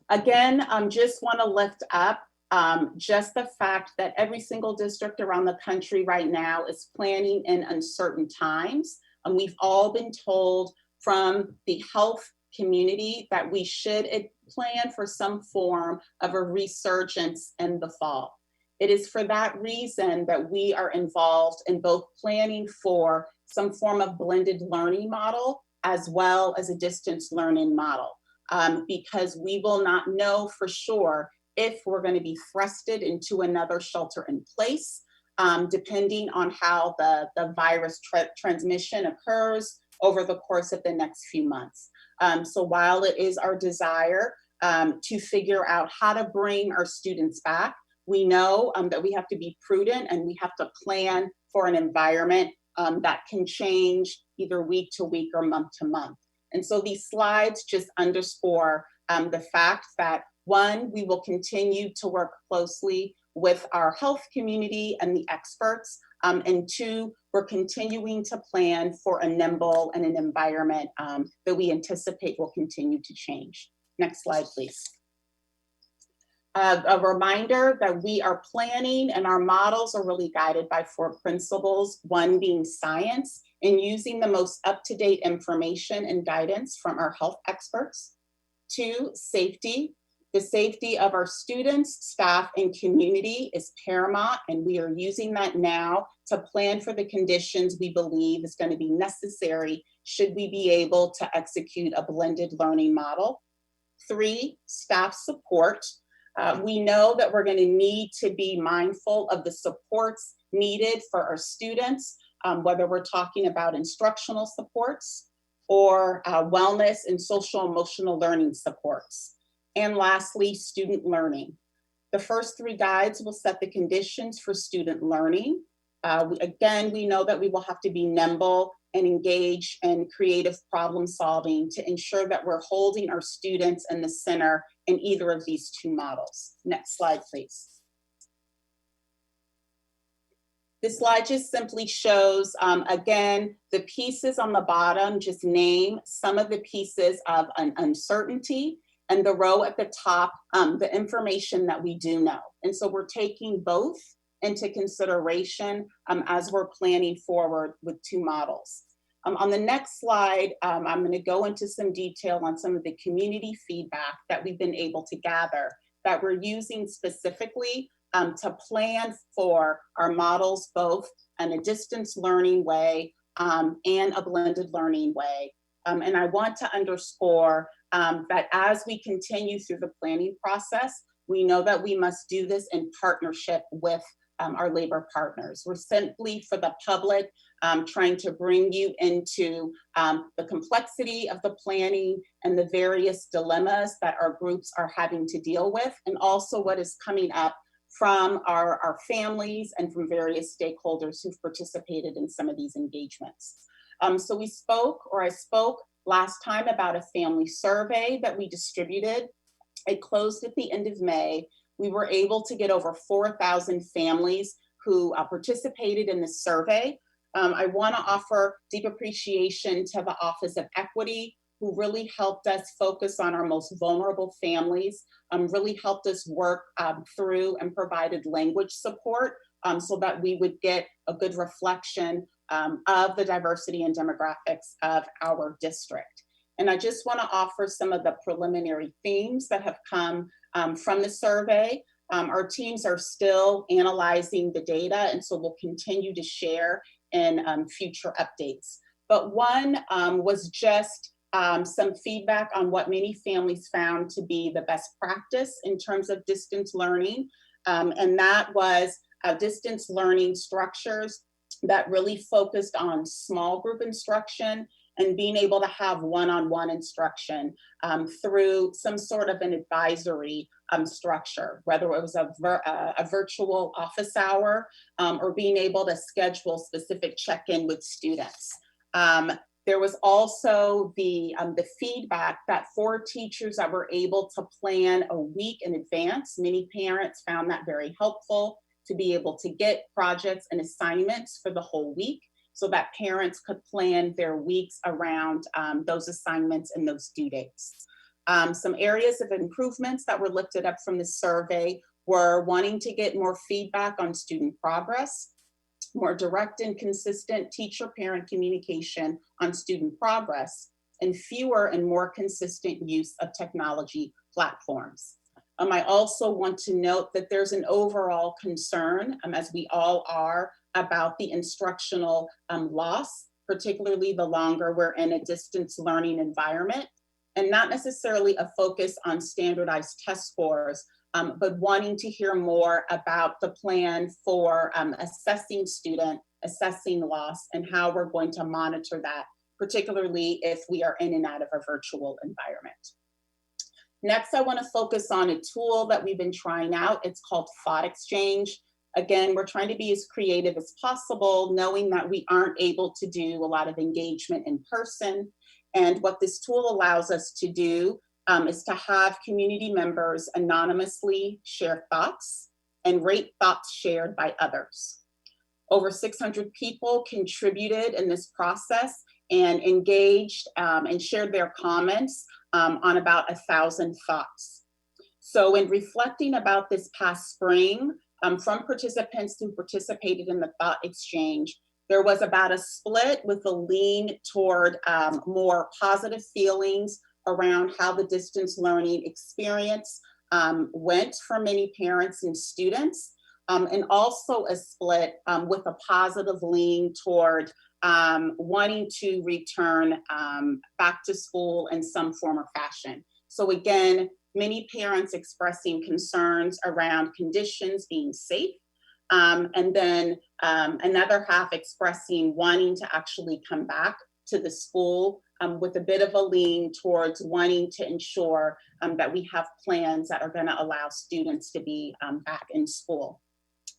Again, just want to lift up just the fact that every single district around the country right now is planning in uncertain times. And we've all been told from the health community that we should plan for some form of a resurgence in the fall. It is for that reason that we are involved in both planning for some form of blended learning model as well as a distance learning model, because we will not know for sure if we're going to be thrusted into another shelter in place, depending on how the virus transmission occurs over the course of the next few months. So while it is our desire to figure out how to bring our students back, we know that we have to be prudent and we have to plan for an environment that can change either week to week or month to month. And so these slides just underscore the fact that, one, we will continue to work closely with our health community and the experts, and two, we're continuing to plan for a nimble and an environment that we anticipate will continue to change. Next slide, please. A reminder that we are planning and our models are really guided by 4 principles, one being science and using the most up-to-date information and guidance from our health experts. 2, safety. The safety of our students, staff, and community is paramount, and we are using that now to plan for the conditions we believe is going to be necessary should we be able to execute a blended learning model. 3, staff support. We know that we're going to need to be mindful of the supports needed for our students, whether we're talking about instructional supports or wellness and social emotional learning supports. And lastly, student learning. The first 3 guides will set the conditions for student learning. Again, we know that we will have to be nimble and engage in creative problem solving to ensure that we're holding our students in the center in either of these 2 models. Next slide, please. This slide just simply shows, again, the pieces on the bottom just name some of the pieces of an uncertainty, and the row at the top, the information that we do know. And so we're taking both into consideration as we're planning forward with 2 models. On the next slide, I'm going to go into some detail on some of the community feedback that we've been able to gather that we're using specifically to plan for our models both in a distance learning way and a blended learning way. And I want to underscore that as we continue through the planning process, we know that we must do this in partnership with our labor partners. We're simply, for the public, trying to bring you into the complexity of the planning and the various dilemmas that our groups are having to deal with, and also what is coming up from our families and from various stakeholders who've participated in some of these engagements. So I spoke last time about a family survey that we distributed. It closed at the end of May. We were able to get over 4,000 families who participated in this survey. I want to offer deep appreciation to the Office of Equity, who really helped us focus on our most vulnerable families, really helped us work through and provided language support so that we would get a good reflection of the diversity and demographics of our district. And I just want to offer some of the preliminary themes that have come from the survey. Our teams are still analyzing the data, and so we'll continue to share in future updates. But one was just some feedback on what many families found to be the best practice in terms of distance learning. And that was distance learning structures that really focused on small group instruction and being able to have one-on-one instruction through some sort of an advisory structure, whether it was a virtual office hour or being able to schedule specific check-in with students. There was also the feedback that for teachers that were able to plan a week in advance, many parents found that very helpful to be able to get projects and assignments for the whole week so that parents could plan their weeks around those assignments and those due dates. Some areas of improvements that were lifted up from the survey were wanting to get more feedback on student progress, more direct and consistent teacher-parent communication on student progress, and fewer and more consistent use of technology platforms. I also want to note that there's an overall concern, as we all are, about the instructional loss, particularly the longer we're in a distance learning environment, and not necessarily a focus on standardized test scores, but wanting to hear more about the plan for assessing loss, and how we're going to monitor that, particularly if we are in and out of a virtual environment. Next, I want to focus on a tool that we've been trying out. It's called Thought Exchange. Again, we're trying to be as creative as possible, knowing that we aren't able to do a lot of engagement in person. And what this tool allows us to do is to have community members anonymously share thoughts and rate thoughts shared by others. Over 600 people contributed in this process and engaged and shared their comments on about 1,000 thoughts. So in reflecting about this past spring, from participants who participated in the thought exchange, there was about a split with a lean toward more positive feelings around how the distance learning experience went for many parents and students, and also a split with a positive lean toward wanting to return back to school in some form or fashion. So again, many parents expressing concerns around conditions being safe, and then another half expressing wanting to actually come back to the school with a bit of a lean towards wanting to ensure that we have plans that are going to allow students to be back in school.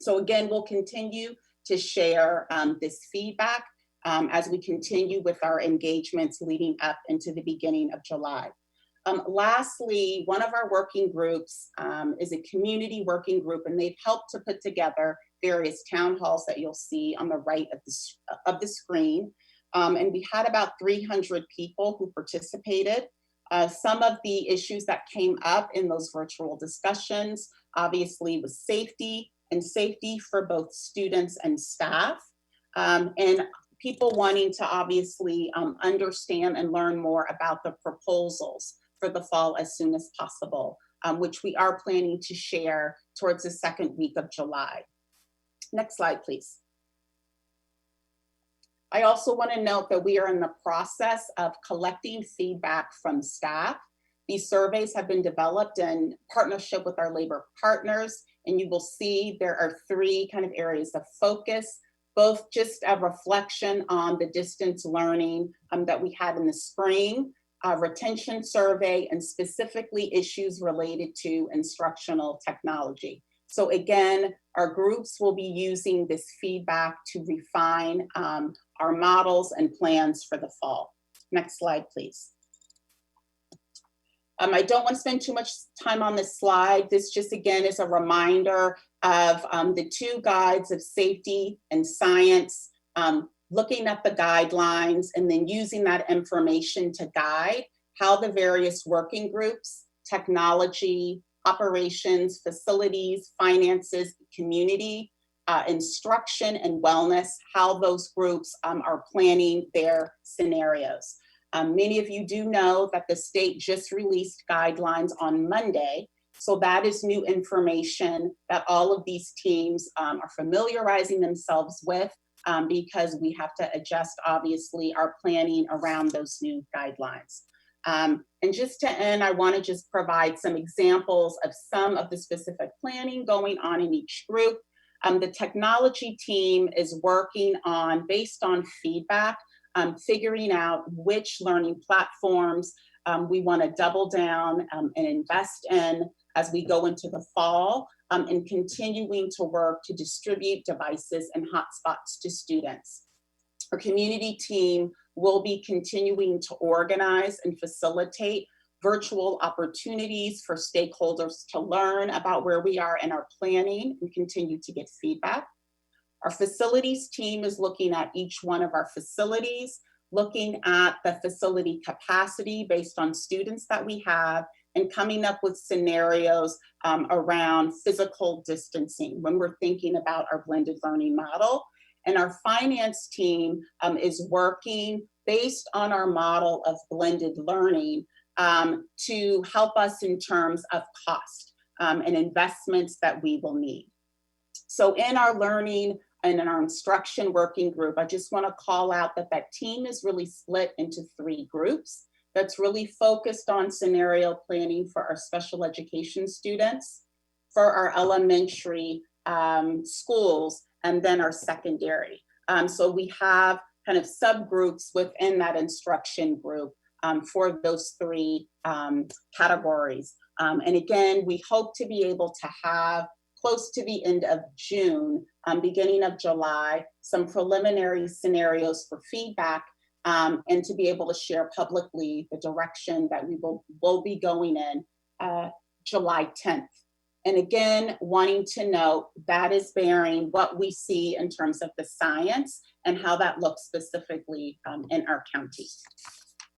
So again, we'll continue to share this feedback as we continue with our engagements leading up into the beginning of July. Lastly, one of our working groups is a community working group, and they've helped to put together various town halls that you'll see on the right of the screen. And we had about 300 people who participated. Some of the issues that came up in those virtual discussions, obviously, was safety, and safety for both students and staff, and people wanting to obviously understand and learn more about the proposals for the fall as soon as possible, which we are planning to share towards the second week of July. Next slide, please. I also want to note that we are in the process of collecting feedback from staff. These surveys have been developed in partnership with our labor partners, and you will see there are 3 kind of areas of focus, both just a reflection on the distance learning that we had in the spring, retention survey, and specifically issues related to instructional technology. So again, our groups will be using this feedback to refine our models and plans for the fall. Next slide, please. I don't want to spend too much time on this slide. This just, again, is a reminder of the 2 guides of safety and science, looking at the guidelines and then using that information to guide how the various working groups, technology, operations, facilities, finances, community, instruction, and wellness, how those groups are planning their scenarios. Many of you do know that the state just released guidelines on Monday, so that is new information that all of these teams are familiarizing themselves with, because we have to adjust, obviously, our planning around those new guidelines. And just to end, I want to just provide some examples of some of the specific planning going on in each group. The technology team is working on, based on feedback, figuring out which learning platforms we want to double down and invest in as we go into the fall, and continuing to work to distribute devices and hotspots to students. Our community team will be continuing to organize and facilitate virtual opportunities for stakeholders to learn about where we are in our planning and continue to get feedback. Our facilities team is looking at each one of our facilities, looking at the facility capacity based on students that we have, and coming up with scenarios around physical distancing when we're thinking about our blended learning model. And our finance team is working based on our model of blended learning to help us in terms of cost and investments that we will need. So in our learning and in our instruction working group, I just want to call out that that team is really split into 3 groups that's really focused on scenario planning for our special education students, for our elementary schools, and then our secondary. So we have kind of subgroups within that instruction group for those 3 categories. And again, we hope to be able to have close to the end of June, beginning of July, some preliminary scenarios for feedback and to be able to share publicly the direction that we will be going in July 10th. And again, wanting to note that is bearing what we see in terms of the science and how that looks specifically in our county.